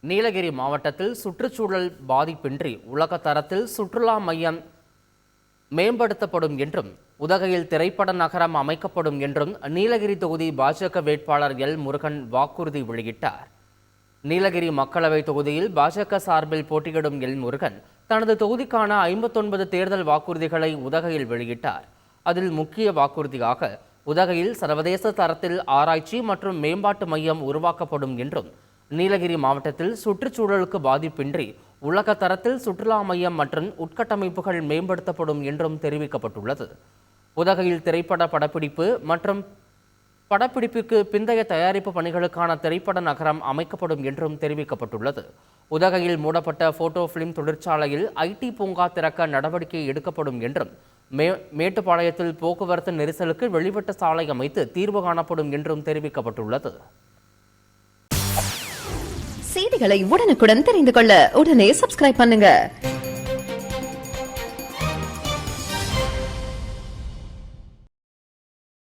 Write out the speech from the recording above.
நீலகிரி மாவட்டத்தில் சுற்றுச்சூழல் பாதிப்பின்றி உலக தரத்தில் சுற்றுலா மையம் மேம்படுத்தப்படும் என்றும் உதகையில் திரைப்பட நகரம் அமைக்கப்படும் என்றும் நீலகிரி தொகுதி பாஜக வேட்பாளர் எல் முருகன் வாக்குறுதி வெளியிட்டார். நீலகிரி மக்களவை தொகுதியில் பாஜக சார்பில் போட்டியிடும் எல் முருகன் தனது தொகுதிக்கான 59 தேர்தல் வாக்குறுதிகளை உதகையில் வெளியிட்டார். அதில் முக்கிய வாக்குறுதியாக உதகையில் சர்வதேச தரத்தில் ஆராய்ச்சி மற்றும் மேம்பாட்டு மையம் உருவாக்கப்படும் என்றும் நீலகிரி மாவட்டத்தில் சுற்றுச்சூழலுக்கு பாதிப்பின்றி உலக தரத்தில் சுற்றுலா மையம் மற்றும் உட்கட்டமைப்புகள் மேம்படுத்தப்படும் என்றும் தெரிவிக்கப்பட்டுள்ளது. உதகையில் திரைப்பட படப்பிடிப்பு மற்றும் படப்பிடிப்புக்கு பிந்தைய தயாரிப்பு பணிகளுக்கான திரைப்பட நகரம் அமைக்கப்படும் என்றும் தெரிவிக்கப்பட்டுள்ளது. உதகையில் மூடப்பட்ட போட்டோ பிலிம் தொழிற்சாலையில் ஐடி பூங்கா திறக்க நடவடிக்கை எடுக்கப்படும் என்றும் மேட்டுப்பாளையத்தில் போக்குவரத்து நெரிசலுக்கு வெளிவட்ட சாலை அமைத்து தீர்வு காணப்படும் என்றும் தெரிவிக்கப்பட்டுள்ளது. செய்திகளை உடனுக்குடன் தெரிந்து கொள்ள உடனே சப்ஸ்கிரைப் பண்ணுங்க.